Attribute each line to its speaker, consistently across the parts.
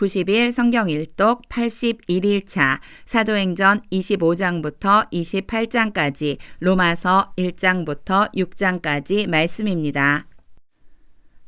Speaker 1: 90일 성경 일독 81일차 사도행전 25장부터 28장까지 로마서 1장부터 6장까지 말씀입니다.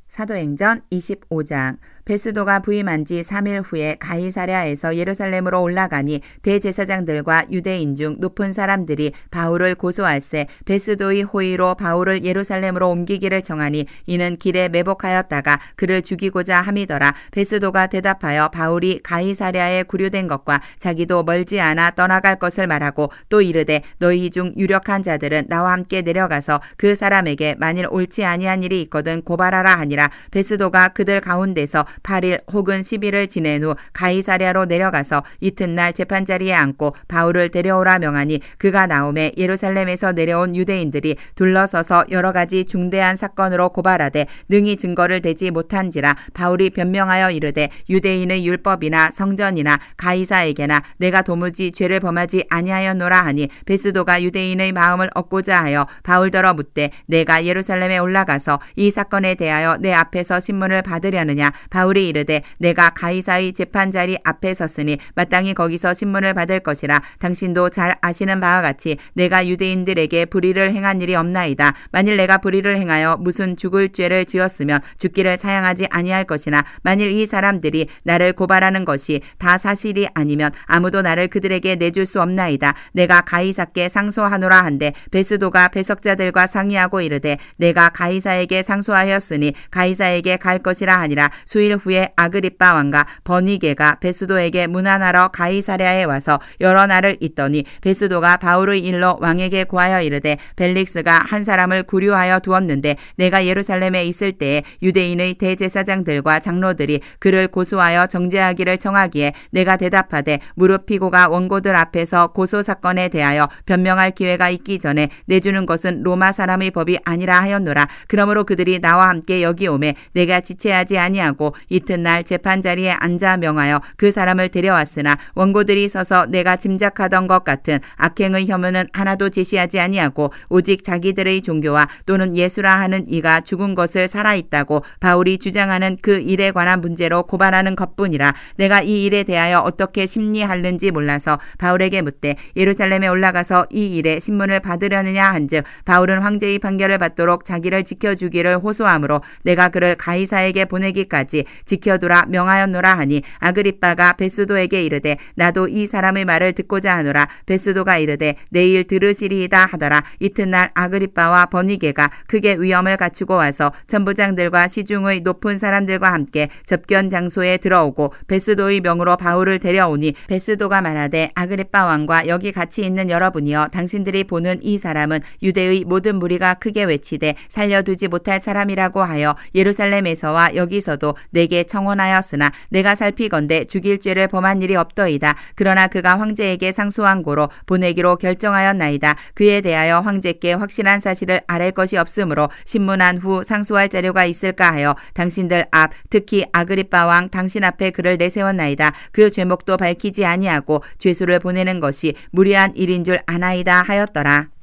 Speaker 1: 사도행전 25장 베스도가 부임한 지 3일 후에 가이사랴에서 예루살렘으로 올라가니 대제사장들과 유대인 중 높은 사람들이 바울을 고소할세 베스도의 호의로 바울을 예루살렘으로 옮기기를 정하니 이는 길에 매복하였다가 그를 죽이고자 함이더라. 베스도가 대답하여 바울이 가이사랴에 구류된 것과 자기도 멀지 않아 떠나갈 것을 말하고 또 이르되 너희 중 유력한 자들은 나와 함께 내려가서 그 사람에게 만일 옳지 아니한 일이 있거든 고발하라 하니라. 베스도가 그들 가운데서 8일 혹은 10일을 지낸 후 가이사랴로 내려가서 이튿날 재판자리에 앉고 바울을 데려오라 명하니 그가 나오매 예루살렘에서 내려온 유대인들이 둘러서서 여러 가지 중대한 사건으로 고발하되 능히 증거를 대지 못한지라. 바울이 변명하여 이르되 유대인의 율법이나 성전이나 가이사에게나 내가 도무지 죄를 범하지 아니하였노라 하니 베스도가 유대인의 마음을 얻고자 하여 바울더러 묻되 내가 예루살렘에 올라가서 이 사건에 대하여 내 앞에서 신문을 받으려느냐. 바울이 이르되 내가 가이사의 재판자리 앞에 섰으니 마땅히 거기서 신문을 받을 것이라. 당신도 잘 아시는 바와 같이 내가 유대인들에게 불의를 행한 일이 없나이다. 만일 내가 불의를 행하여 무슨 죽을 죄를 지었으면 죽기를 사양하지 아니할 것이나 만일 이 사람들이 나를 고발하는 것이 다 사실이 아니면 아무도 나를 그들에게 내줄 수 없나이다. 내가 가이사께 상소하노라 한데 베스도가 배석자들과 상의하고 이르되 내가 가이사에게 상소하였으니 가이사에게 갈 것이라 하니라. 수일 후에 아그리빠 왕과 버니게가 베스도에게 문안하러 가이사랴에 와서 여러 날을 있더니 베스도가 바울의 일로 왕에게 고하여 이르되 벨릭스가 한 사람을 구류하여 두었는데 내가 예루살렘에 있을 때에 유대인의 대제사장들과 장로들이 그를 고소하여 정죄하기를 청하기에 내가 대답하되 무릎 피고가 원고들 앞에서 고소 사건에 대하여 변명할 기회가 있기 전에 내주는 것은 로마 사람의 법이 아니라 하였노라. 그러므로 그들이 나와 함께 여기 오매 내가 지체하지 아니하고 이튿날 재판자리에 앉아 명하여 그 사람을 데려왔으나 원고들이 서서 내가 짐작하던 것 같은 악행의 혐의는 하나도 제시하지 아니하고 오직 자기들의 종교와 또는 예수라 하는 이가 죽은 것을 살아있다고 바울이 주장하는 그 일에 관한 문제로 고발하는 것뿐이라. 내가 이 일에 대하여 어떻게 심리하는지 몰라서 바울에게 묻되 예루살렘에 올라가서 이 일에 신문을 받으려느냐 한즉 바울은 황제의 판결을 받도록 자기를 지켜주기를 호소하므로 내가 그를 가이사에게 보내기까지 지켜두라 명하였노라 하니 아그리빠가 베스도에게 이르되 나도 이 사람의 말을 듣고자 하노라. 베스도가 이르되 내일 들으시리이다 하더라. 이튿날 아그리빠와 버니게가 크게 위엄을 갖추고 와서 천부장들과 시중의 높은 사람들과 함께 접견 장소에 들어오고 베스도의 명으로 바울을 데려오니 베스도가 말하되 아그리빠 왕과 여기 같이 있는 여러분이여 당신들이 보는 이 사람은 유대의 모든 무리가 크게 외치되 살려두지 못할 사람이라고 하여 예루살렘에서와 여기서도 내게 청원하였으나 내가 살피건대 죽일 죄를 범한 일이 없더이다. 그러나 그가 황제에게 상소한 고로 보내기로 결정하였나이다. 그에 대하여 황제께 확실한 사실을 아랠 것이 없으므로 신문한 후 상소할 자료가 있을까 하여 당신들 앞 특히 아그리빠 왕 당신 앞에 그를 내세웠나이다. 그 죄목도 밝히지 아니하고 죄수를 보내는 것이 무리한 일인 줄 아나이다 하였더라.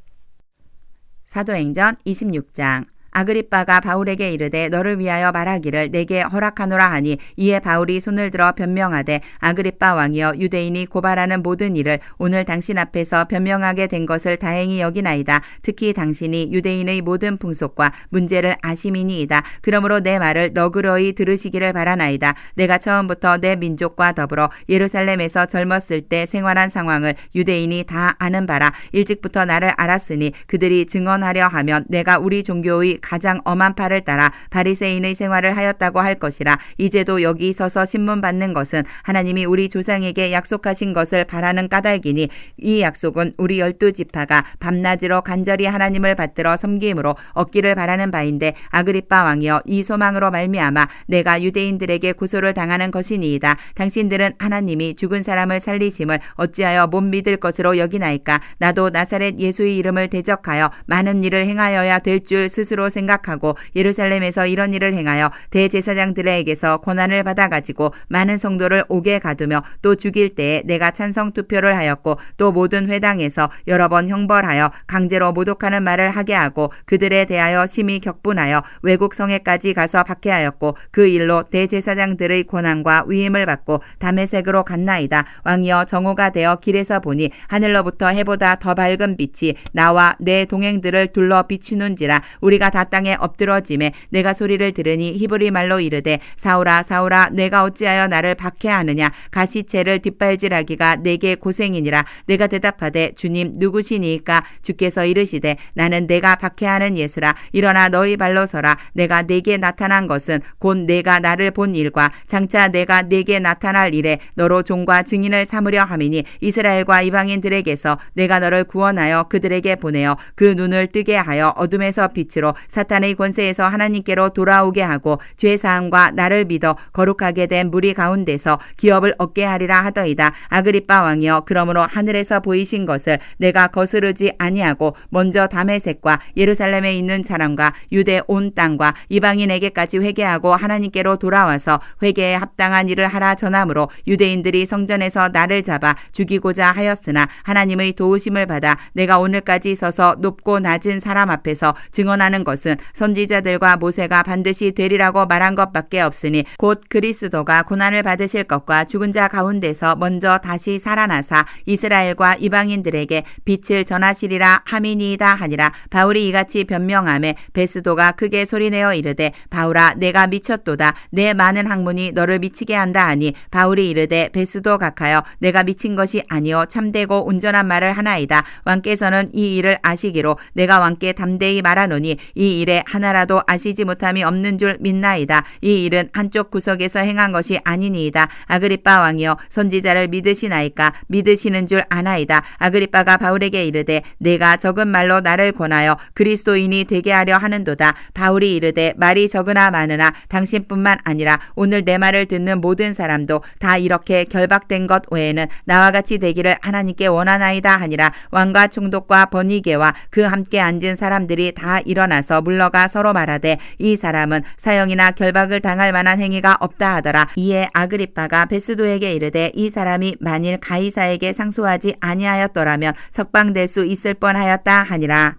Speaker 1: 사도행전 26장 아그리빠가 바울에게 이르되 너를 위하여 말하기를 내게 허락하노라 하니 이에 바울이 손을 들어 변명하되 아그리빠 왕이여 유대인이 고발하는 모든 일을 오늘 당신 앞에서 변명하게 된 것을 다행히 여기나이다. 특히 당신이 유대인의 모든 풍속과 문제를 아심이니이다. 그러므로 내 말을 너그러이 들으시기를 바라나이다. 내가 처음부터 내 민족과 더불어 예루살렘에서 젊었을 때 생활한 상황을 유대인이 다 아는 바라. 일찍부터 나를 알았으니 그들이 증언하려 하면 내가 우리 종교의 가장 엄한 팔을 따라 바리새인의 생활을 하였다고 할 것이라. 이제도 여기 서서 신문 받는 것은 하나님이 우리 조상에게 약속하신 것을 바라는 까닭이니 이 약속은 우리 12지파가 밤낮으로 간절히 하나님을 받들어 섬김으로 얻기를 바라는 바인데 아그리빠 왕이여 이 소망으로 말미암아 내가 유대인들에게 고소를 당하는 것이니이다. 당신들은 하나님이 죽은 사람을 살리심을 어찌하여 못 믿을 것으로 여기나이까. 나도 나사렛 예수의 이름을 대적하여 많은 일을 행하여야 될 줄 스스로 생각하고 예루살렘에서 이런 일을 행하여 대제사장들에게서 고난을 받아가지고 많은 성도를 옥에 가두며 또 죽일 때에 내가 찬성 투표를 하였고 또 모든 회당에서 여러 번 형벌하여 강제로 모독하는 말을 하게 하고 그들에 대하여 심히 격분하여 외국 성에까지 가서 박해하였고 그 일로 대제사장들의 고난과 위임을 받고 다메섹으로 갔나이다. 왕이여 정오가 되어 길에서 보니 하늘로부터 해보다 더 밝은 빛이 나와 내 동행들을 둘러 비추는지라. 우리가 다 땅에 엎드러짐에 내가 소리를 들으니 히브리 말로 이르되 사울아 사울아 내가 어찌하여 나를 박해하느냐. 가시채를 뒷발질하기가 내게 고생이니라. 내가 대답하되 주님 누구시니까. 주께서 이르시되 나는 내가 박해하는 예수라. 일어나 너희 발로 서라. 내가 내게 나타난 것은 곧 내가 나를 본 일과 장차 내가 내게 나타날 일에 너로 종과 증인을 삼으려 함이니 이스라엘과 이방인들에게서 내가 너를 구원하여 그들에게 보내어 그 눈을 뜨게 하여 어둠에서 빛으로 사탄의 권세에서 하나님께로 돌아오게 하고 죄사함과 나를 믿어 거룩하게 된 무리 가운데서 기업을 얻게 하리라 하더이다. 아그리빠 왕이여 그러므로 하늘에서 보이신 것을 내가 거스르지 아니하고 먼저 다메섹과 예루살렘에 있는 사람과 유대 온 땅과 이방인에게까지 회개하고 하나님께로 돌아와서 회개에 합당한 일을 하라 전함으로 유대인들이 성전에서 나를 잡아 죽이고자 하였으나 하나님의 도우심을 받아 내가 오늘까지 서서 높고 낮은 사람 앞에서 증언하는 것은 선지자들과 모세가 반드시 되리라고 말한 것밖에 없으니 곧 그리스도가 고난을 받으실 것과 죽은 자 가운데서 먼저 다시 살아나사 이스라엘과 이방인들에게 빛을 전하시리라 함이니이다 하니라. 바울이 이같이 변명하매 베스도가 크게 소리내어 이르되 바울아 내가 미쳤도다. 내 많은 학문이 너를 미치게 한다 하니 바울이 이르되 베스도 각하여 내가 미친 것이 아니요 참되고 온전한 말을 하나이다. 왕께서는 이 일을 아시기로 내가 왕께 담대히 말하노니 이 일에 하나라도 아시지 못함이 없는 줄 믿나이다. 이 일은 한쪽 구석에서 행한 것이 아니니이다. 아그리빠 왕이여 선지자를 믿으시나이까. 믿으시는 줄 아나이다. 아그리빠가 바울에게 이르되 내가 적은 말로 나를 권하여 그리스도인이 되게 하려 하는도다. 바울이 이르되 말이 적으나 많으나 당신뿐만 아니라 오늘 내 말을 듣는 모든 사람도 다 이렇게 결박된 것 외에는 나와 같이 되기를 하나님께 원하나이다 하니라. 왕과 총독과 버니게와 그 함께 앉은 사람들이 다 일어나서 물러가 서로 말하되 이 사람은 사형이나 결박을 당할 만한 행위가 없다 하더라. 이에 아그리빠가 베스도에게 이르되 이 사람이 만일 가이사에게 상소하지 아니하였더라면 석방될 수 있을 뻔하였다 하니라.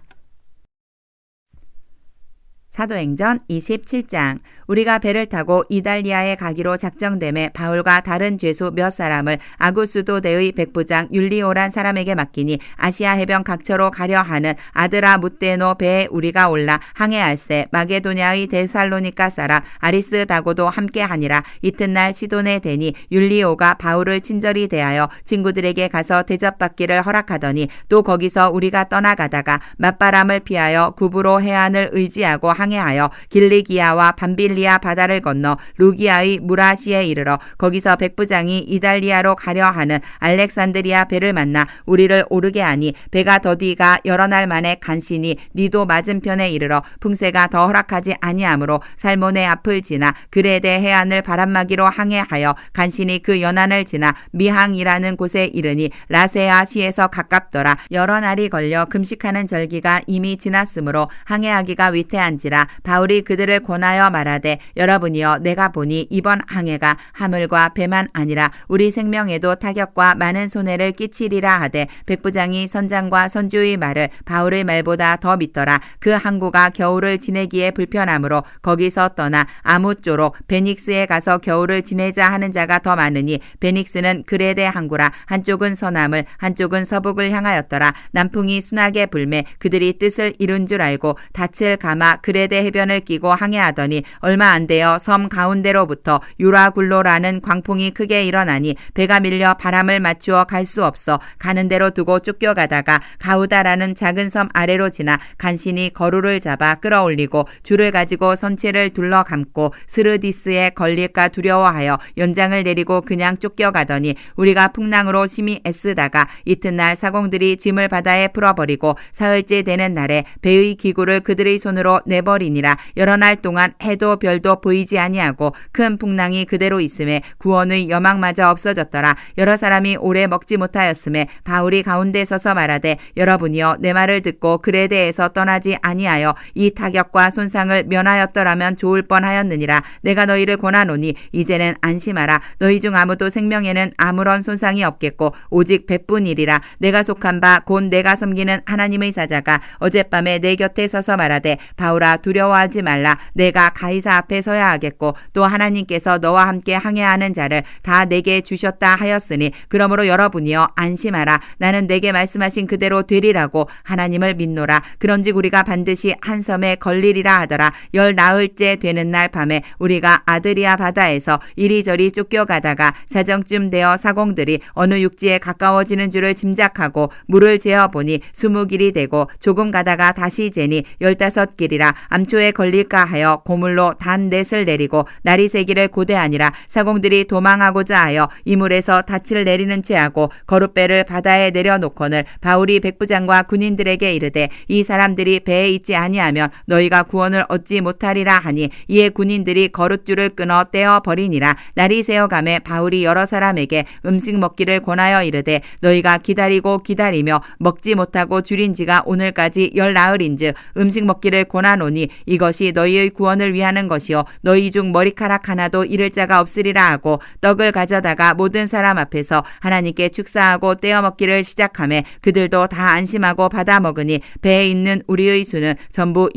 Speaker 1: 사도행전 27장. 우리가 배를 타고 이달리아에 가기로 작정됨에 바울과 다른 죄수 몇 사람을 아구스도대의 백부장 율리오란 사람에게 맡기니 아시아 해변 각처로 가려 하는 아드라 무테노 배에 우리가 올라 항해할새 마게도냐의 데살로니가 사람 아리스다고도 함께하니라. 이튿날 시돈에 대니 율리오가 바울을 친절히 대하여 친구들에게 가서 대접받기를 허락하더니 또 거기서 우리가 떠나가다가 맞바람을 피하여 구브로 해안을 의지하고 항해하여 길리기아와 밤빌리아 바다를 건너 루기아의 무라시에 이르러 거기서 백부장이 이달리아로 가려 하는 알렉산드리아 배를 만나 우리를 오르게 하니 배가 더디가 여러 날 만에 간신히 니도 맞은편에 이르러 풍세가 더 허락하지 아니하므로 살몬의 앞을 지나 그레데 해안을 바람막이로 항해하여 간신히 그 연안을 지나 미항이라는 곳에 이르니 라세아시에서 가깝더라. 여러 날이 걸려 금식하는 절기가 이미 지났으므로 항해하기가 위태한지라. 바울이 그들을 권하여 말하되 여러분이여 내가 보니 이번 항해가 하물과 배만 아니라 우리 생명에도 타격과 많은 손해를 끼치리라 하되 백부장이 선장과 선주의 말을 바울의 말보다 더 믿더라. 그 항구가 겨울을 지내기에 불편하므로 거기서 떠나 아무쪼록 베닉스에 가서 겨울을 지내자 하는 자가 더 많으니 베닉스는 그레데 항구라. 한쪽은 서남을 한쪽은 서북을 향하였더라. 남풍이 순하게 불매 그들이 뜻을 이룬 줄 알고 닻을 감아 그레데 해변을 끼고 항해하더니 얼마 안 되어 섬 가운데로부터 유라굴로라는 광풍이 크게 일어나니 배가 밀려 바람을 맞추어 갈 수 없어 가는 대로 두고 쫓겨가다가 가우다라는 작은 섬 아래로 지나 간신히 거루를 잡아 끌어올리고 줄을 가지고 선체를 둘러 감고 스르디스에 걸릴까 두려워하여 연장을 내리고 그냥 쫓겨가더니 우리가 풍랑으로 심히 애쓰다가 이튿날 사공들이 짐을 바다에 풀어버리고 사흘째 되는 날에 배의 기구를 그들의 손으로 내버 돼버리니라. 여러 날 동안 해도 별도 보이지 아니하고 큰 풍랑이 그대로 있음에 구원의 여망마저 없어졌더라. 여러 사람이 오래 먹지 못하였음에 바울이 가운데 서서 말하되 여러분이여 내 말을 듣고 글에 대해서 떠나지 아니하여 이 타격과 손상을 면하였더라면 좋을 뻔하였느니라. 내가 너희를 권하노니 이제는 안심하라. 너희 중 아무도 생명에는 아무런 손상이 없겠고 오직 배뿐이리라. 내가 속한 바 곧 내가 섬기는 하나님의 사자가 어젯밤에 내 곁에 서서 말하되 바울아 두려워하지 말라. 내가 가이사 앞에 서야 하겠고 또 하나님께서 너와 함께 항해하는 자를 다 내게 주셨다 하였으니 그러므로 여러분이여 안심하라. 나는 내게 말씀하신 그대로 되리라고 하나님을 믿노라. 그런즉 우리가 반드시 한 섬에 걸리리라 하더라. 열 나흘째 되는 날 밤에 우리가 아드리아 바다에서 이리저리 쫓겨가다가 자정쯤 되어 사공들이 어느 육지에 가까워지는 줄을 짐작하고 물을 재어보니 20길이 되고 조금 가다가 다시 재니 15길이라. 암초에 걸릴까 하여 고물로 단 넷을 내리고 날이 새기를 고대하니라. 사공들이 도망하고자 하여 이물에서 닻을 내리는 채하고 거룻배를 바다에 내려놓거늘 바울이 백부장과 군인들에게 이르되 이 사람들이 배에 있지 아니하면 너희가 구원을 얻지 못하리라 하니 이에 군인들이 거룻줄을 끊어 떼어 버리니라. 날이 새어가매 바울이 여러 사람에게 음식 먹기를 권하여 이르되 너희가 기다리고 기다리며 먹지 못하고 줄인 지가 오늘까지 열 나흘인즉 음식 먹기를 권하노니 이것이 너희의 구원을 위하는 것이요 너희 중 머리카락 하나도 잃을 자가 없으리라 하고 떡을 가져다가 모든 사람 앞에서 하나님께 축사하고 떼어 먹기를 시작하매 그들도 다 안심하고 받아 먹으니 배에 있는 우리의 수는 전부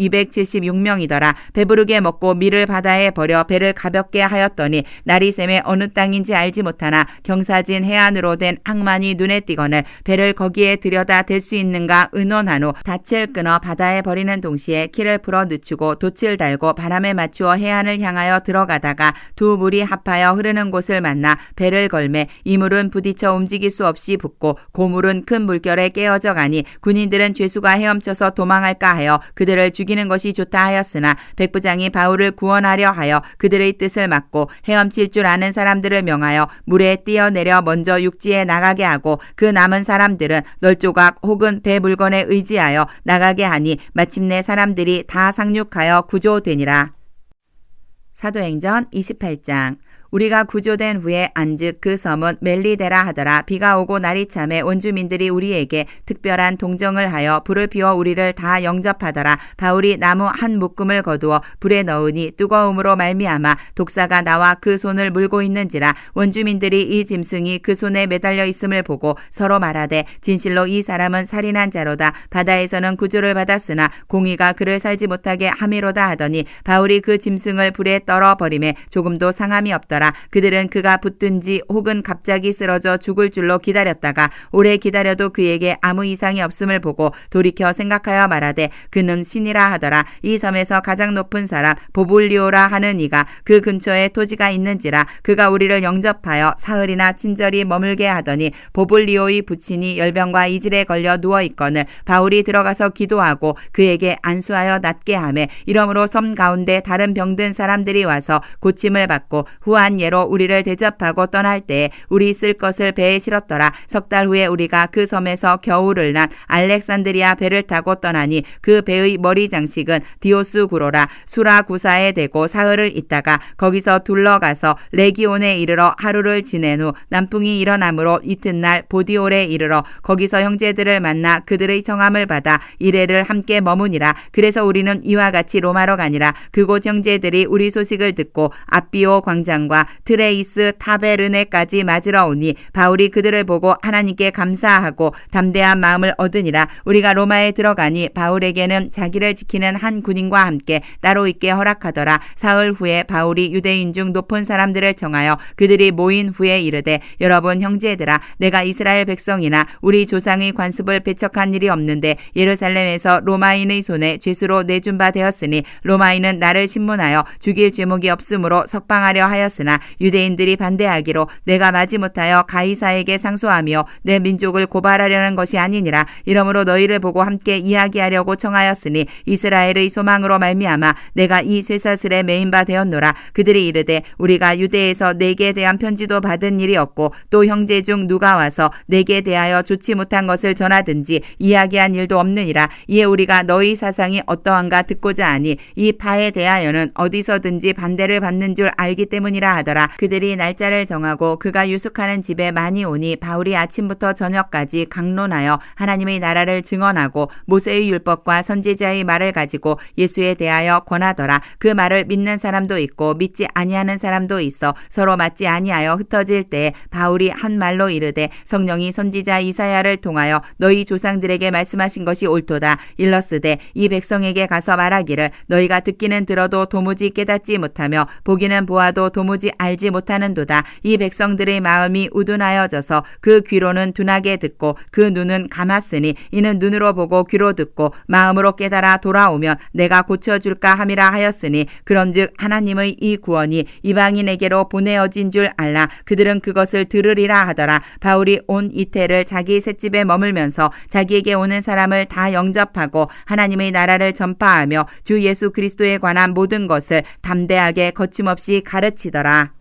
Speaker 1: 276명이더라. 배부르게 먹고 밀을 바다에 버려 배를 가볍게 하였더니 날이 샘에 어느 땅인지 알지 못하나 경사진 해안으로 된 항만이 눈에 띄거늘 배를 거기에 들여다 댈 수 있는가 의논한 후 닻을 끊어 바다에 버리는 동시에 키를 풀어 늦추고 돛을 달고 바람에 맞추어 해안을 향하여 들어가다가 두 물이 합하여 흐르는 곳을 만나 배를 걸매 이 물은 부딪혀 움직일 수 없이 붓고 고물은 큰 물결에 깨어져 가니 군인들은 죄수가 헤엄쳐서 도망할까 하여 그들을 죽이는 것이 좋다 하였으나 백부장이 바울을 구원하려 하여 그들의 뜻을 막고 헤엄칠 줄 아는 사람들을 명하여 물에 뛰어내려 먼저 육지에 나가게 하고 그 남은 사람들은 널조각 혹은 배 물건에 의지하여 나가게 하니 마침내 사람들이 다 상륙하여 구조되니라. 사도행전 28장. 우리가 구조된 후에 안즉 그 섬은 멜리데라 하더라. 비가 오고 날이 참에 원주민들이 우리에게 특별한 동정을 하여 불을 피워 우리를 다 영접하더라. 바울이 나무 한 묶음을 거두어 불에 넣으니 뜨거움으로 말미암아 독사가 나와 그 손을 물고 있는지라. 원주민들이 이 짐승이 그 손에 매달려 있음을 보고 서로 말하되 진실로 이 사람은 살인한 자로다. 바다에서는 구조를 받았으나 공의가 그를 살지 못하게 함이로다 하더니 바울이 그 짐승을 불에 떨어버리매 조금도 상함이 없더라. 그들은 그가 붙든지 혹은 갑자기 쓰러져 죽을 줄로 기다렸다가 오래 기다려도 그에게 아무 이상이 없음을 보고 돌이켜 생각하여 말하되 그는 신이라 하더라. 이 섬에서 가장 높은 사람 보블리오라 하는 이가 그 근처에 토지가 있는지라. 그가 우리를 영접하여 사흘이나 친절히 머물게 하더니 보블리오의 부친이 열병과 이질에 걸려 누워있거늘 바울이 들어가서 기도하고 그에게 안수하여 낫게 하매 이러므로 섬 가운데 다른 병든 사람들이 와서 고침을 받고 후한 예로 우리를 대접하고 떠날 때에 우리 쓸 것을 배에 실었더라. 석 달 후에 우리가 그 섬에서 겨울을 난 알렉산드리아 배를 타고 떠나니 그 배의 머리 장식은 디오스구로라. 수라구사에 대고 사흘을 있다가 거기서 둘러가서 레기온에 이르러 하루를 지낸 후 남풍이 일어나므로 이튿날 보디올에 이르러 거기서 형제들을 만나 그들의 청함을 받아 이레를 함께 머무니라. 그래서 우리는 이와 같이 로마로 가니라. 그곳 형제들이 우리 소식을 듣고 앞비오 광장과 트레이스 타베르네까지 맞으러 오니 바울이 그들을 보고 하나님께 감사하고 담대한 마음을 얻으니라. 우리가 로마에 들어가니 바울에게는 자기를 지키는 한 군인과 함께 따로 있게 허락하더라. 사흘 후에 바울이 유대인 중 높은 사람들을 청하여 그들이 모인 후에 이르되 여러분 형제들아 내가 이스라엘 백성이나 우리 조상의 관습을 배척한 일이 없는데 예루살렘에서 로마인의 손에 죄수로 내준 바 되었으니 로마인은 나를 신문하여 죽일 죄목이 없으므로 석방하려 하였으나 하였으나 유대인들이 반대하기로 내가 마지못하여 가이사에게 상소하며 내 민족을 고발하려는 것이 아니니라. 이러므로 너희를 보고 함께 이야기하려고 청하였으니 이스라엘의 소망으로 말미암아 내가 이 쇠사슬에 매인 바 되었노라. 그들이 이르되 우리가 유대에서 내게 대한 편지도 받은 일이 없고 또 형제 중 누가 와서 내게 대하여 좋지 못한 것을 전하든지 이야기한 일도 없느니라. 이에 우리가 너희 사상이 어떠한가 듣고자 하니 이 바에 대하여는 어디서든지 반대를 받는 줄 알기 때문이라 하더라. 그들이 날짜를 정하고 그가 유숙하는 집에 많이 오니 바울이 아침부터 저녁까지 강론하여 하나님의 나라를 증언하고 모세의 율법과 선지자의 말을 가지고 예수에 대하여 권하더라. 그 말을 믿는 사람도 있고 믿지 아니하는 사람도 있어 서로 맞지 아니하여 흩어질 때에 바울이 한 말로 이르되 성령이 선지자 이사야를 통하여 너희 조상들에게 말씀하신 것이 옳도다. 일러스되 이 백성에게 가서 말하기를 너희가 듣기는 들어도 도무지 깨닫지 못하며 보기는 보아도 도무지 알지 못하는도다. 이 백성들의 마음이 우둔하여져서 그 귀로는 둔하게 듣고 그 눈은 감았으니 이는 눈으로 보고 귀로 듣고 마음으로 깨달아 돌아오면 내가 고쳐줄까 함이라 하였으니 그런즉 하나님의 이 구원이 이방인에게로 보내어진 줄 알라. 그들은 그것을 들으리라 하더라. 바울이 온 이태를 자기 셋집에 머물면서 자기에게 오는 사람을 다 영접하고 하나님의 나라를 전파하며 주 예수 그리스도에 관한 모든 것을 담대하게 거침없이 가르치더라.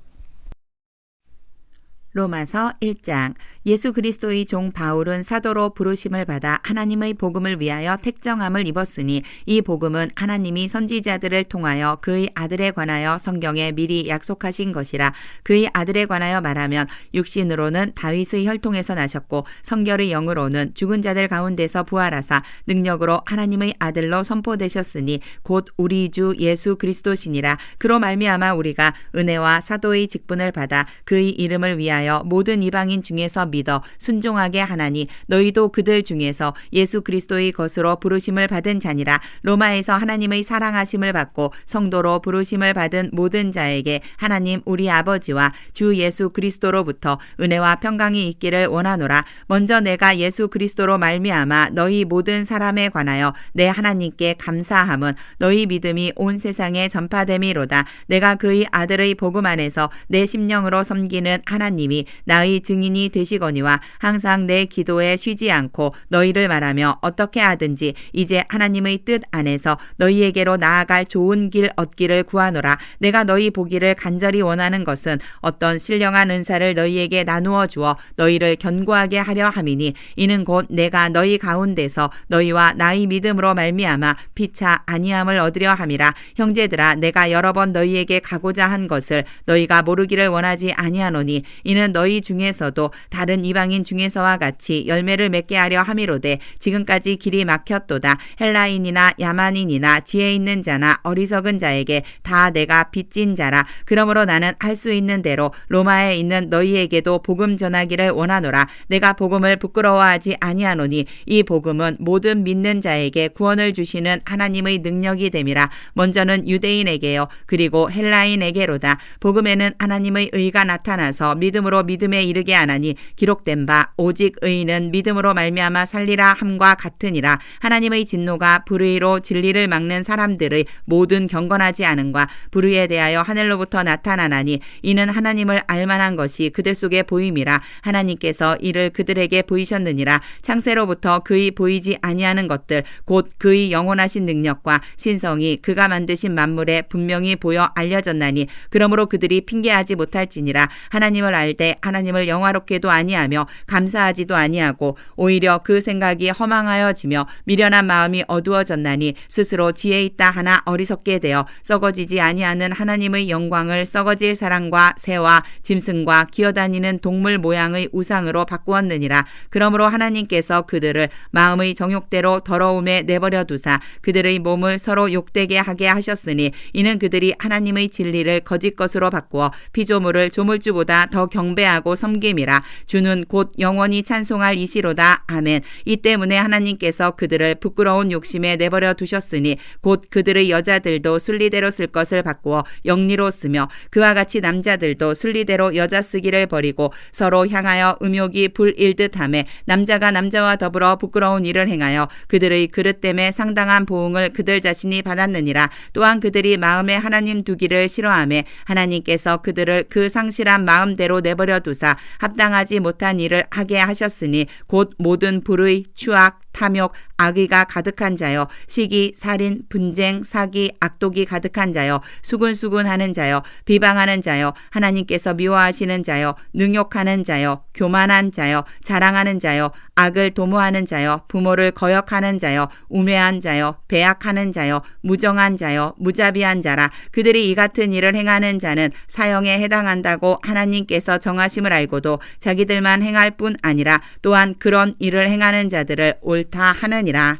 Speaker 1: 로마서 1장. 예수 그리스도의 종 바울은 사도로 부르심을 받아 하나님의 복음을 위하여 택정함을 입었으니 이 복음은 하나님이 선지자들을 통하여 그의 아들에 관하여 성경에 미리 약속하신 것이라. 그의 아들에 관하여 말하면 육신으로는 다윗의 혈통에서 나셨고 성결의 영으로는 죽은 자들 가운데서 부활하사 능력으로 하나님의 아들로 선포되셨으니 곧 우리 주 예수 그리스도시니라. 그로 말미암아 우리가 은혜와 사도의 직분을 받아 그의 이름을 위하여 모든 이방인 중에서 믿어 순종하게 하나니 너희도 그들 중에서 예수 그리스도의 것으로 부르심을 받은 자니라. 로마에서 하나님의 사랑하심을 받고 성도로 부르심을 받은 모든 자에게 하나님 우리 아버지와 주 예수 그리스도로부터 은혜와 평강이 있기를 원하노라. 먼저 내가 예수 그리스도로 말미암아 너희 모든 사람에 관하여 내 하나님께 감사함은 너희 믿음이 온 세상에 전파됨이로다. 내가 그의 아들의 복음 안에서 내 심령으로 섬기는 하나님이 나의 증인이 되시거니와 항상 내 기도에 쉬지 않고 너희를 말하며 어떻게 하든지 이제 하나님의 뜻 안에서 너희에게로 나아갈 좋은 길 얻기를 구하노라. 내가 너희 보기를 간절히 원하는 것은 어떤 신령한 은사를 너희에게 나누어 주어 너희를 견고하게 하려 함이니 이는 곧 내가 너희 가운데서 너희와 나의 믿음으로 말미암아 피차 아니함을 얻으려 함이라. 형제들아 내가 여러 번 너희에게 가고자 한 것을 너희가 모르기를 원하지 아니하노니 이는 너희 중에서도 다른 이방인 중에서와 같이 열매를 맺게 하려 함이로되 지금까지 길이 막혔도다. 헬라인이나 야만인이나 지혜 있는 자나 어리석은 자에게 다 내가 빚진 자라. 그러므로 나는 할 수 있는 대로 로마에 있는 너희에게도 복음 전하기를 원하노라. 내가 복음을 부끄러워하지 아니하노니 이 복음은 모든 믿는 자에게 구원을 주시는 하나님의 능력이 됨이라. 먼저는 유대인에게요 그리고 헬라인에게로다. 복음에는 하나님의 의가 나타나서 믿음으로 믿음에 이르게 하나니 기록된 바 오직 의인은 믿음으로 말미암아 살리라 함과 같으니라. 하나님의 진노가 불의로 진리를 막는 사람들의 모든 경건하지 않음과 불의에 대하여 하늘로부터 나타나나니 이는 하나님을 알만한 것이 그들 속에 보임이라. 하나님께서 이를 그들에게 보이셨느니라. 창세로부터 그의 보이지 아니하는 것들 곧 그의 영원하신 능력과 신성이 그가 만드신 만물에 분명히 보여 알려졌나니 그러므로 그들이 핑계하지 못할지니라. 하나님을 알되 하나님을 영화롭게도 아니하며 감사하지도 아니하고 오히려 그 생각이 허망하여지며 미련한 마음이 어두워졌나니 스스로 지혜 있다 하나 어리석게 되어 썩어지지 아니하는 하나님의 영광을 썩어질 사람과 새와 짐승과 기어다니는 동물 모양의 우상으로 바꾸었느니라. 그러므로 하나님께서 그들을 마음의 정욕대로 더러움에 내버려 두사 그들의 몸을 서로 욕되게 하게 하셨으니 이는 그들이 하나님의 진리를 거짓 것으로 바꾸어 피조물을 조물주보다 더 경배하고 섬김이라. 주는 곧 영원히 찬송할 이시로다. 아멘. 이 때문에 하나님께서 그들을 부끄러운 욕심에 내버려 두셨으니 곧 그들의 여자들도 순리대로 쓸 것을 바꾸어 영리로 쓰며 그와 같이 남자들도 순리대로 여자 쓰기를 버리고 서로 향하여 음욕이 불일듯 하매 남자가 남자와 더불어 부끄러운 일을 행하여 그들의 그릇됨에 상당한 보응을 그들 자신이 받았느니라. 또한 그들이 마음에 하나님 두기를 싫어하매 하나님께서 그들을 그 상실한 마음대로 내버려 두사 합당하지 못한 일을 하게 하셨으니 곧 모든 불의, 추악, 탐욕, 악의가 가득한 자여, 시기, 살인, 분쟁, 사기, 악독이 가득한 자여, 수군수군하는 자여, 비방하는 자여, 하나님께서 미워하시는 자여, 능욕하는 자여, 교만한 자여, 자랑하는 자여, 악을 도모하는 자여, 부모를 거역하는 자여, 우매한 자여, 배약하는 자여, 무정한 자여, 무자비한 자라. 그들이 이 같은 일을 행하는 자는 사형에 해당한다고 하나님께서 정하심을 알고도 자기들만 행할 뿐 아니라 또한 그런 일을 행하는 자들을 옳다 하느니라.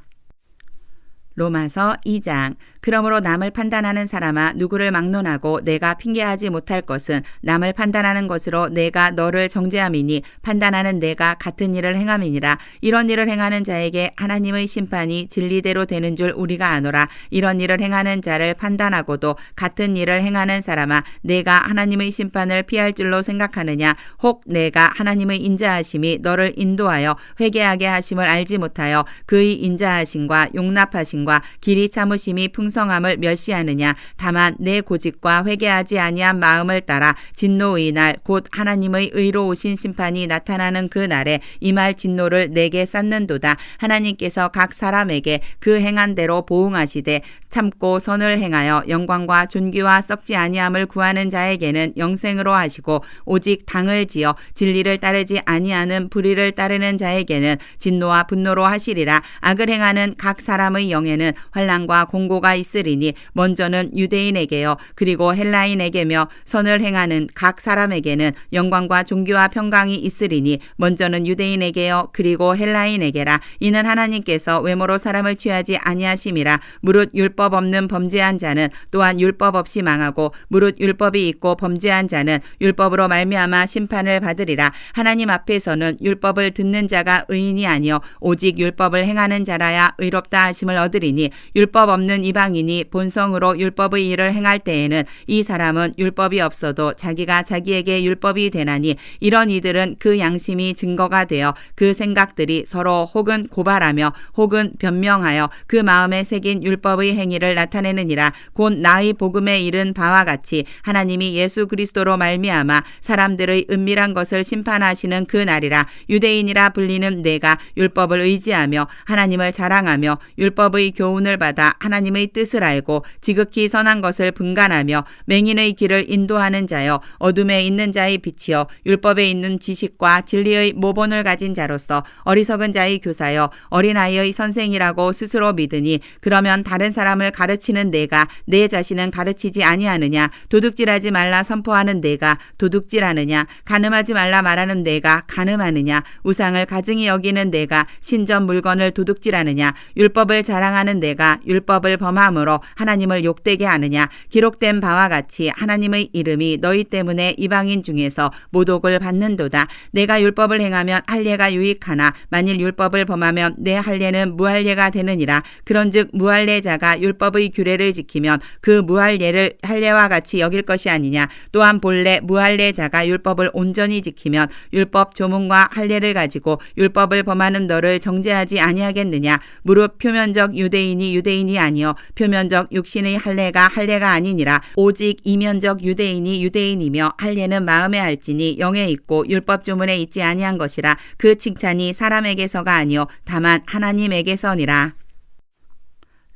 Speaker 1: 로마서 2장. 그러므로 남을 판단하는 사람아, 누구를 막론하고 내가 핑계하지 못할 것은 남을 판단하는 것으로 내가 너를 정죄함이니 판단하는 내가 같은 일을 행함이니라. 이런 일을 행하는 자에게 하나님의 심판이 진리대로 되는 줄 우리가 아노라. 이런 일을 행하는 자를 판단하고도 같은 일을 행하는 사람아, 내가 하나님의 심판을 피할 줄로 생각하느냐? 혹 내가 하나님의 인자하심이 너를 인도하여 회개하게 하심을 알지 못하여 그의 인자하심과 용납하심과 길이 참으심이 풍성함을 멸시하느냐? 다만 내 고집과 회개하지 아니한 마음을 따라 진노의 날 곧 하나님의 의로우신 심판이 나타나는 그 날에 이 말 진노를 내게 쌓는도다. 하나님께서 각 사람에게 그 행한 대로 보응하시되 참고 선을 행하여 영광과 존귀와 썩지 아니함을 구하는 자에게는 영생으로 하시고 오직 당을 지어 진리를 따르지 아니하는 불의를 따르는 자에게는 진노와 분노로 하시리라. 악을 행하는 각 사람의 영에는 환난과 공고가 있으리니 먼저는 유대인에게요 그리고 헬라인에게며 선을 행하는 각 사람에게는 영광과 존귀와 평강이 있으리니 먼저는 유대인에게요 그리고 헬라인에게라. 이는 하나님께서 외모로 사람을 취하지 아니하심이라. 무릇 율법 없는 범죄한 자는 또한 율법 없이 망하고 무릇 율법이 있고 범죄한 자는 율법으로 말미암아 심판을 받으리라. 하나님 앞에서는 율법을 듣는 자가 의인이 아니요 오직 율법을 행하는 자라야 의롭다 하심을 얻으리니 율법 없는 이방인이 본성으로 율법의 일을 행할 때에는 이 사람은 율법이 없어도 자기가 자기에게 율법이 되나니 이런 이들은 그 양심이 증거가 되어 그 생각들이 서로 혹은 고발하며 혹은 변명하여 그 마음에 새긴 율법의 행위를 나타내느니라. 곧 나의 복음에 이른 바와 같이 하나님이 예수 그리스도로 말미암아 사람들의 은밀한 것을 심판하시는 그 날이라. 유대인이라 불리는 내가 율법을 의지하며 하나님을 자랑하며 율법의 교훈을 받아 하나님의 뜻을 알고 지극히 선한 것을 분간하며 맹인의 길을 인도하는 자여 어둠에 있는 자의 빛이여 율법에 있는 지식과 진리의 모본을 가진 자로서 어리석은 자의 교사여 어린아이의 선생이라고 스스로 믿으니 그러면 다른 사람을 가르치는 내가 내 자신은 가르치지 아니하느냐? 도둑질하지 말라 선포하는 내가 도둑질하느냐? 간음하지 말라 말하는 내가 간음하느냐? 우상을 가증히 여기는 내가 신전 물건을 도둑질하느냐? 율법을 자랑하는 내가 율법을 범함으로 하나님을 욕되게 하느냐? 기록된 바와 같이 하나님의 이름이 너희 때문에 이방인 중에서 모독을 받는도다. 내가 율법을 행하면 할례가 유익하나 만일 율법을 범하면 내 할례는 무할례가 되느니라. 그런즉 무할례자가 율법의 규례를 지키면 그 무할례를 할례와 같이 여길 것이 아니냐? 또한 본래 무할례자가 율법을 온전히 지키면 율법 조문과 할례를 가지고 율법을 범하는 너를 정죄하지 아니하겠느냐? 무릇 표면적 유대인이 아니요 표면적 육신의 할례가 할례가 아니니라. 오직 이면적 유대인이 유대인이며 할례는 마음에 할지니 영에 있고 율법 조문에 있지 아니한 것이라. 그 칭찬이 사람에게서가 아니요 다만 하나님에게서니라.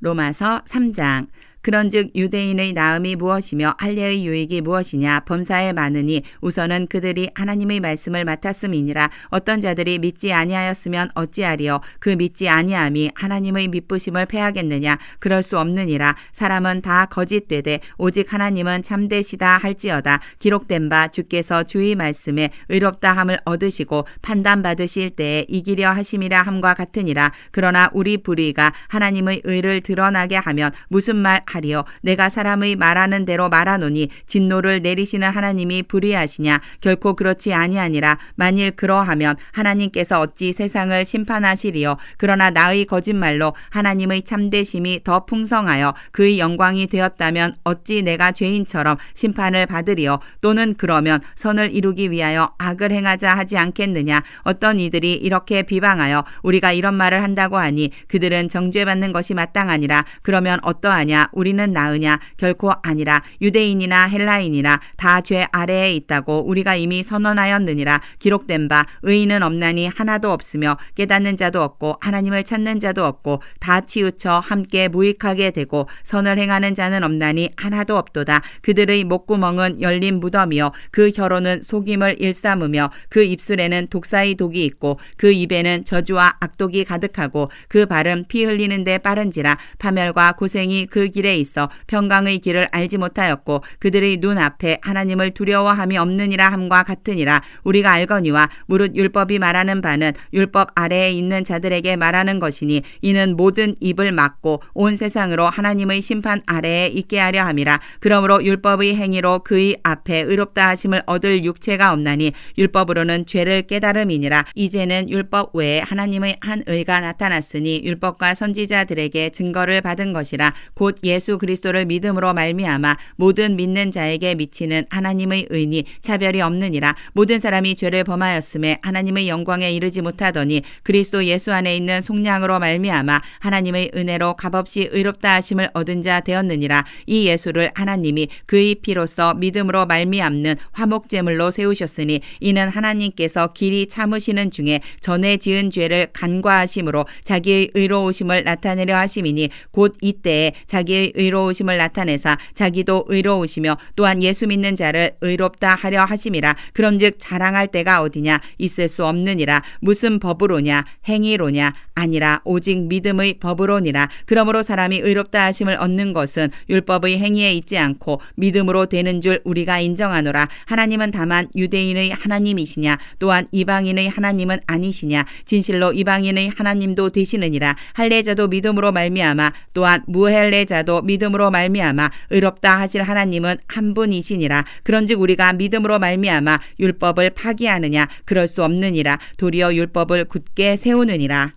Speaker 1: 로마서 3장. 그런즉 유대인의 나음이 무엇이며 할례의 유익이 무엇이냐? 범사에 많으니 우선은 그들이 하나님의 말씀을 맡았음이니라. 어떤 자들이 믿지 아니하였으면 어찌하리요? 그 믿지 아니함이 하나님의 미쁘심을 패하겠느냐? 그럴 수 없느니라. 사람은 다 거짓되되 오직 하나님은 참되시다 할지어다. 기록된 바 주께서 주의 말씀에 의롭다 함을 얻으시고 판단받으실 때에 이기려 하심이라 함과 같으니라. 그러나 우리 불의가 하나님의 의를 드러나게 하면 무슨 말 하리요 내가 사람의 말하는 대로 말하노니 진노를 내리시는 하나님이 불의하시냐 결코 그렇지 아니하니라. 만일 그러하면 하나님께서 어찌 세상을 심판하시리요. 그러나 나의 거짓말로 하나님의 참되심이 더 풍성하여 그의 영광이 되었다면 어찌 내가 죄인처럼 심판을 받으리요. 또는 그러면 선을 이루기 위하여 악을 행하자 하지 않겠느냐. 어떤 이들이 이렇게 비방하여 우리가 이런 말을 한다고 하니 그들은 정죄받는 것이 마땅하니라. 그러면 어떠하냐. 우리는 나으냐. 결코 아니라. 유대인이나 헬라인이나 다 죄 아래에 있다고 우리가 이미 선언하였느니라. 기록된 바 의인은 없나니 하나도 없으며 깨닫는 자도 없고 하나님을 찾는 자도 없고 다 치우쳐 함께 무익하게 되고 선을 행하는 자는 없나니 하나도 없도다. 그들의 목구멍은 열린 무덤이요 그 혀로는 속임을 일삼으며 그 입술에는 독사의 독이 있고 그 입에는 저주와 악독이 가득하고 그 발은 피 흘리는 데 빠른지라. 파멸과 고생이 그 길에 있어 평강의 길을 알지 못하였고 그들의 눈 앞에 하나님을 두려워함이 없느니라 함과 같으니라. 우리가 알거니와 무릇 율법이 말하는 바는 율법 아래에 있는 자들에게 말하는 것이니 이는 모든 입을 막고 온 세상으로 하나님의 심판 아래에 있게 하려 함이라. 그러므로 율법의 행위로 그의 앞에 의롭다 하심을 얻을 육체가 없나니 율법으로는 죄를 깨달음이니라. 이제는 율법 외에 하나님의 한 의가 나타났으니 율법과 선지자들에게 증거를 받은 것이라. 곧 예수 그리스도를 믿음으로 말미암아 모든 믿는 자에게 미치는 하나님의 의니 차별이 없느니라. 모든 사람이 죄를 범하였음에 하나님의 영광에 이르지 못하더니 그리스도 예수 안에 있는 속량으로 말미암아 하나님의 은혜로 값없이 의롭다 하심을 얻은 자 되었느니라. 이 예수를 하나님이 그의 피로써 믿음으로 말미암는 화목제물로 세우셨으니 이는 하나님께서 길이 참으시는 중에 전에 지은 죄를 간과하심으로 자기의 의로우심을 나타내려 하심이니 곧 이때에 자기의 의로우심을 나타내사 자기도 의로우시며 또한 예수 믿는 자를 의롭다 하려 하심이라. 그런즉 자랑할 때가 어디냐. 있을 수 없느니라. 무슨 법으로냐. 행위로냐. 아니라 오직 믿음의 법으로니라. 그러므로 사람이 의롭다 하심을 얻는 것은 율법의 행위에 있지 않고 믿음으로 되는 줄 우리가 인정하노라. 하나님은 다만 유대인의 하나님이시냐 또한 이방인의 하나님은 아니시냐. 진실로 이방인의 하나님도 되시느니라. 할례자도 믿음으로 말미암아 또한 무할례자도 믿음으로 말미암아 의롭다 하실 하나님은 한 분이시니라. 그런즉 우리가 믿음으로 말미암아 율법을 파기하느냐. 그럴 수 없느니라. 도리어 율법을 굳게 세우느니라.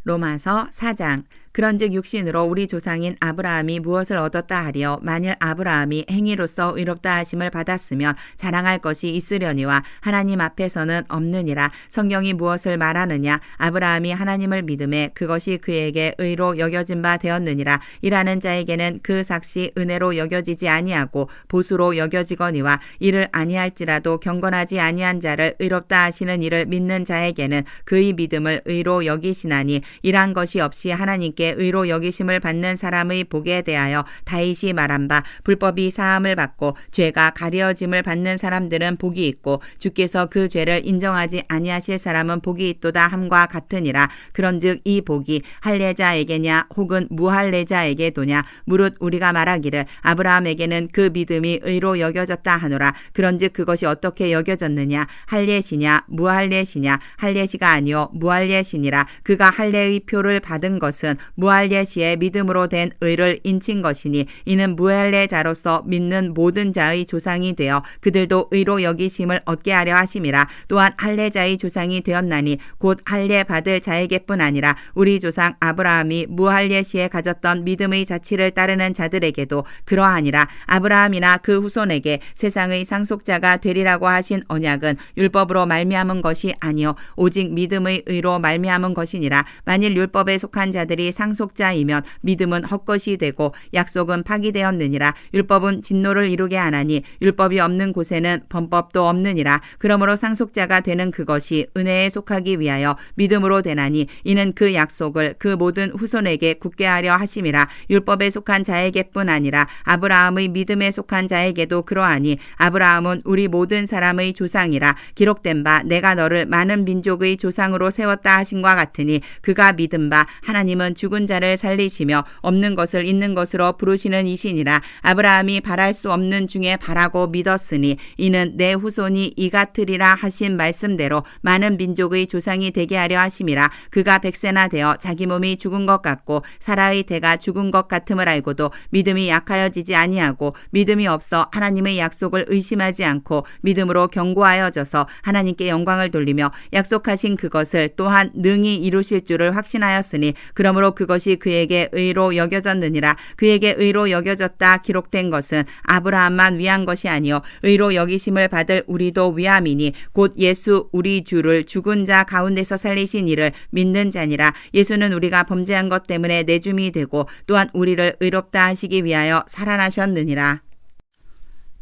Speaker 1: 로마서 4장. 그런즉 육신으로 우리 조상인 아브라함이 무엇을 얻었다 하리요. 만일 아브라함이 행위로서 의롭다 하심을 받았으면 자랑할 것이 있으려니와 하나님 앞에서는 없느니라. 성경이 무엇을 말하느냐. 아브라함이 하나님을 믿음에 그것이 그에게 의로 여겨진 바 되었느니라. 일하는 자에게는 그 삭시 은혜로 여겨지지 아니하고 보수로 여겨지거니와 이를 아니할지라도 경건하지 아니한 자를 의롭다 하시는 이를 믿는 자에게는 그의 믿음을 의로 여기시나니 일한 것이 없이 하나님께 의로 여기심을 받는 사람의 복에 대하여 다윗이 말한 바 불법이 사함을 받고 죄가 가려짐을 받는 사람들은 복이 있고 주께서 그 죄를 인정하지 아니하실 사람은 복이 있도다 함과 같으니라. 그런즉 이 복이 할례자에게냐 혹은 무할례자에게도냐. 무릇 우리가 말하기를 아브라함에게는 그 믿음이 의로 여겨졌다 하노라. 그런즉 그것이 어떻게 여겨졌느냐. 할례시냐 무할례시냐. 할례시가 아니요 무할례시니라. 그가 할례의 표를 받은 것은 무할례시의 믿음으로 된 의를 인친 것이니 이는 무할례자로서 믿는 모든 자의 조상이 되어 그들도 의로 여기심을 얻게 하려 하심이라. 또한 할례자의 조상이 되었나니 곧 할례 받을 자에게뿐 아니라 우리 조상 아브라함이 무할례시에 가졌던 믿음의 자치를 따르는 자들에게도 그러하니라. 아브라함이나 그 후손에게 세상의 상속자가 되리라고 하신 언약은 율법으로 말미암은 것이 아니요 오직 믿음의 의로 말미암은 것이니라. 만일 율법에 속한 자들이 상속자이면 믿음은 헛것이 되고 약속은 파기되었느니라. 율법은 진노를 이루게 하나니 율법이 없는 곳에는 범법도 없느니라. 그러므로 상속자가 되는 그것이 은혜에 속하기 위하여 믿음으로 되나니 이는 그 약속을 그 모든 후손에게 굳게 하려 하심이라. 율법에 속한 자에게뿐 아니라 아브라함의 믿음에 속한 자에게도 그러하니 아브라함은 우리 모든 사람의 조상이라. 기록된 바 내가 너를 많은 민족의 조상으로 세웠다 하신과 같으니 그가 믿은 바 하나님은 죽은 죽은 자를 살리시며 없는 것을 있는 것으로 부르시는 이시니라. 아브라함이 바랄 수 없는 중에 바라고 믿었으니 이는 내 후손이 이 같으리라 하신 말씀대로 많은 민족의 조상이 되게 하려 하심이라. 그가 100세나 되어 자기 몸이 죽은 것 같고 사라의 대가 죽은 것 같음을 알고도 믿음이 약하여지지 아니하고 믿음이 없어 하나님의 약속을 의심하지 않고 믿음으로 견고하여져서 하나님께 영광을 돌리며 약속하신 그것을 또한 능히 이루실 줄을 확신하였으니 그러므로 그것이 그에게 의로 여겨졌느니라. 그에게 의로 여겨졌다 기록된 것은 아브라함만 위한 것이 아니요 의로 여기심을 받을 우리도 위함이니 곧 예수 우리 주를 죽은 자 가운데서 살리신 이를 믿는 자니라. 예수는 우리가 범죄한 것 때문에 내줌이 되고 또한 우리를 의롭다 하시기 위하여 살아나셨느니라.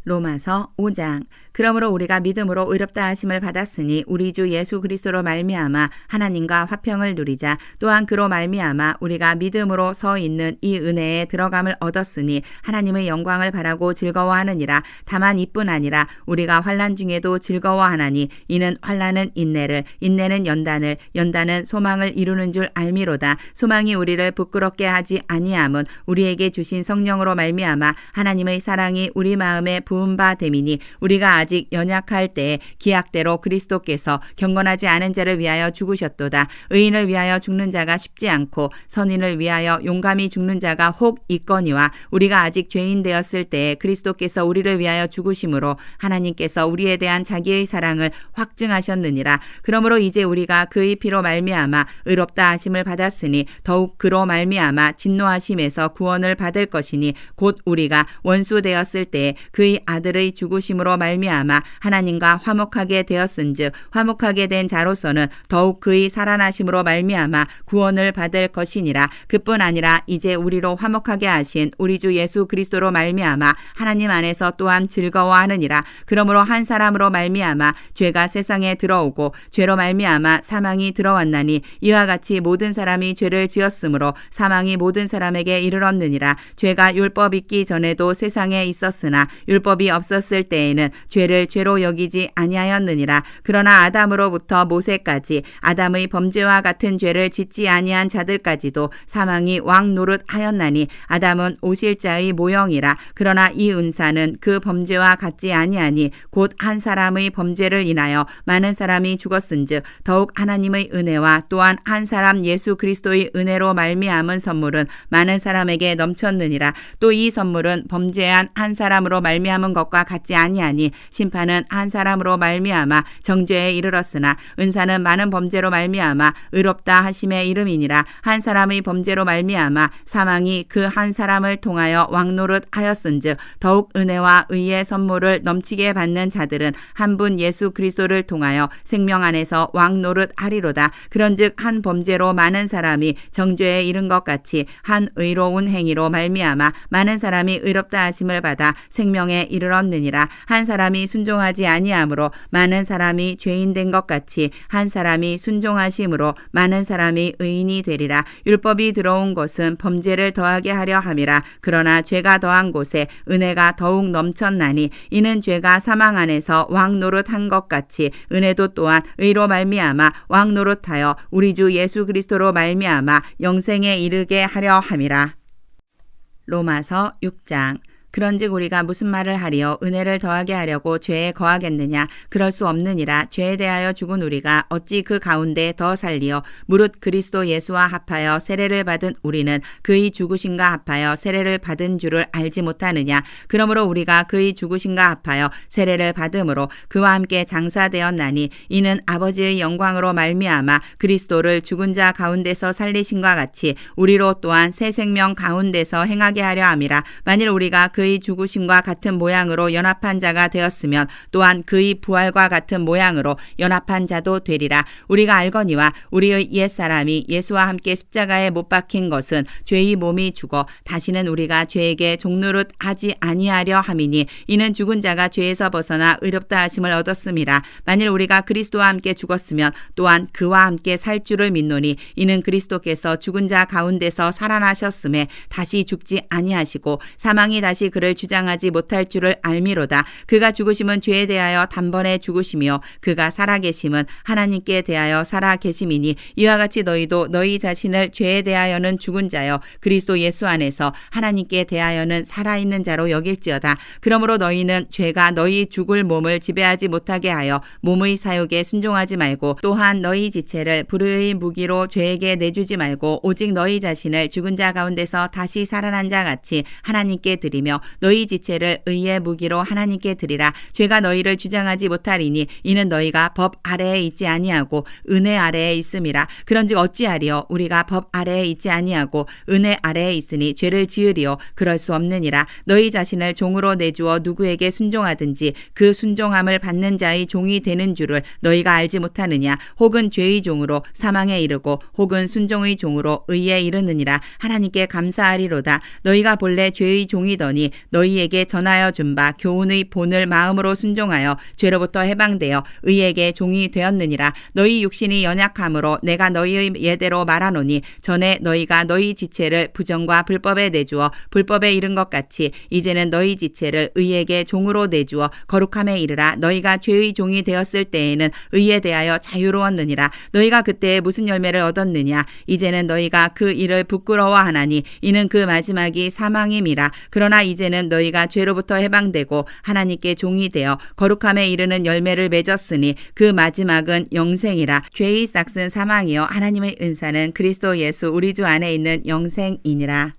Speaker 1: 로마서 5장. 그러므로 우리가 믿음으로 의롭다 하심을 받았으니 우리 주 예수 그리스도로 말미암아 하나님과 화평을 누리자. 또한 그로 말미암아 우리가 믿음으로 서 있는 이 은혜에 들어감을 얻었으니 하나님의 영광을 바라고 즐거워하느니라. 다만 이뿐 아니라 우리가 환난 중에도 즐거워하나니 이는 환난은 인내를, 인내는 연단을, 연단은 소망을 이루는 줄 알미로다. 소망이 우리를 부끄럽게 하지 아니함은 우리에게 주신 성령으로 말미암아 하나님의 사랑이 우리 마음에 부은 바 됨이니 우리가 아직 연약할 때에 기약대로 그리스도께서 경건하지 않은 자를 위하여 죽으셨도다. 의인을 위하여 죽는 자가 쉽지 않고 선인을 위하여 용감히 죽는 자가 혹 있거니와 우리가 아직 죄인 되었을 때에 그리스도께서 우리를 위하여 죽으심으로 하나님께서 우리에 대한 자기의 사랑을 확증하셨느니라. 그러므로 이제 우리가 그의 피로 말미암아 의롭다 하심을 받았으니 더욱 그로 말미암아 진노하심에서 구원을 받을 것이니 곧 우리가 원수 되었을 때에 그의 아들의 죽으심으로 말미암아 하나님과 화목하게 되었은즉 화목하게 된 자로서는 더욱 그의 살아나심으로 말미암아 구원을 받을 것이니라. 그뿐 아니라 이제 우리로 화목하게 하신 우리 주 예수 그리스도로 말미암아 하나님 안에서 또한 즐거워하느니라. 그러므로 한 사람으로 말미암아 죄가 세상에 들어오고 죄로 말미암아 사망이 들어왔나니 이와 같이 모든 사람이 죄를 지었으므로 사망이 모든 사람에게 이르렀느니라. 죄가 율법 있기 전에도 세상에 있었으나 율법이 없었을 때에는 죄를 죄로 여기지 아니하였느니라. 그러나 아담으로부터 모세까지 아담의 범죄와 같은 죄를 짓지 아니한 자들까지도 사망이 왕 노릇하였나니 아담은 오실자의 모형이라. 그러나 이 은사는 그 범죄와 같지 아니하니 곧 한 사람의 범죄를 인하여 많은 사람이 죽었은즉 더욱 하나님의 은혜와 또한 한 사람 예수 그리스도의 은혜로 말미암은 선물은 많은 사람에게 넘쳤느니라. 또 이 선물은 범죄한 한 사람으로 말미암은 것과 같지 아니하니 심판은 한 사람으로 말미암아 정죄에 이르렀으나 은사는 많은 범죄로 말미암아 의롭다 하심의 이름이니라. 한 사람의 범죄로 말미암아 사망이 그 한 사람을 통하여 왕노릇하였은즉 더욱 은혜와 의의 선물을 넘치게 받는 자들은 한 분 예수 그리스도를 통하여 생명 안에서 왕노릇하리로다. 그런즉 한 범죄로 많은 사람이 정죄에 이른 것 같이 한 의로운 행위로 말미암아 많은 사람이 의롭다 하심을 받아 생명에 이르렀느니라. 한 사람이 순종하지 아니함으로 많은 사람이 죄인 된 것 같이 한 사람이 순종하심으로 많은 사람이 의인이 되리라. 율법이 들어온 것은 범죄를 더하게 하려 함이라. 그러나 죄가 더한 곳에 은혜가 더욱 넘쳤나니 이는 죄가 사망 안에서 왕노릇한 것 같이 은혜도 또한 의로 말미암아 왕노릇하여 우리 주 예수 그리스도로 말미암아 영생에 이르게 하려 함이라. 로마서 6장. 그런즉 우리가 무슨 말을 하리요? 은혜를 더하게 하려고 죄에 거하겠느냐? 그럴 수 없느니라. 죄에 대하여 죽은 우리가 어찌 그 가운데 더 살리요? 무릇 그리스도 예수와 합하여 세례를 받은 우리는 그의 죽으심과 합하여 세례를 받은 줄을 알지 못하느냐? 그러므로 우리가 그의 죽으심과 합하여 세례를 받음으로 그와 함께 장사되었나니 이는 아버지의 영광으로 말미암아 그리스도를 죽은 자 가운데서 살리심과 같이 우리로 또한 새 생명 가운데서 행하게 하려 함이라. 만일 우리가 그의 죽으심과 같은 모양으로 연합한 자가 되었으면 또한 그의 부활과 같은 모양으로 연합한 자도 되리라. 우리가 알거니와 우리의 옛사람이 예수와 함께 십자가에 못 박힌 것은 죄의 몸이 죽어 다시는 우리가 죄에게 종노릇 하지 아니하려 함이니 이는 죽은 자가 죄에서 벗어나 의롭다 하심을 얻었음이라. 만일 우리가 그리스도와 함께 죽었으면 또한 그와 함께 살 줄을 믿노니 이는 그리스도께서 죽은 자 가운데서 살아나셨음에 다시 죽지 아니하시고 사망이 다시 다시 그를 주장하지 못할 줄을 알미로다. 그가 죽으심은 죄에 대하여 단번에 죽으시며 그가 살아계심은 하나님께 대하여 살아계심이니 이와 같이 너희도 너희 자신을 죄에 대하여는 죽은 자여 그리스도 예수 안에서 하나님께 대하여는 살아있는 자로 여길지어다. 그러므로 너희는 죄가 너희 죽을 몸을 지배하지 못하게 하여 몸의 사욕에 순종하지 말고 또한 너희 지체를 불의의 무기로 죄에게 내주지 말고 오직 너희 자신을 죽은 자 가운데서 다시 살아난 자 같이 하나님께 드리며 너희 지체를 의의 무기로 하나님께 드리라. 죄가 너희를 주장하지 못하리니 이는 너희가 법 아래에 있지 아니하고 은혜 아래에 있음이라. 그런즉 어찌하리요? 우리가 법 아래에 있지 아니하고 은혜 아래에 있으니 죄를 지으리요? 그럴 수 없느니라. 너희 자신을 종으로 내주어 누구에게 순종하든지 그 순종함을 받는 자의 종이 되는 줄을 너희가 알지 못하느냐? 혹은 죄의 종으로 사망에 이르고 혹은 순종의 종으로 의에 이르느니라. 하나님께 감사하리로다. 너희가 본래 죄의 종이더니 너희에게 전하여 준 바 교훈의 본을 마음으로 순종하여 죄로부터 해방되어 의에게 종이 되었느니라. 너희 육신이 연약함으로 내가 너희의 예대로 말하노니 전에 너희가 너희 지체를 부정과 불법에 내주어 불법에 이른 것 같이 이제는 너희 지체를 의에게 종으로 내주어 거룩함에 이르라. 너희가 죄의 종이 되었을 때에는 의에 대하여 자유로웠느니라. 너희가 그때 무슨 열매를 얻었느냐? 이제는 너희가 그 일을 부끄러워하나니 이는 그 마지막이 사망임이라. 그러나 이제는 너희가 죄로부터 해방되고 하나님께 종이 되어 거룩함에 이르는 열매를 맺었으니 그 마지막은 영생이라. 죄의 싹은 사망이요 하나님의 은사는 그리스도 예수 우리 주 안에 있는 영생이니라.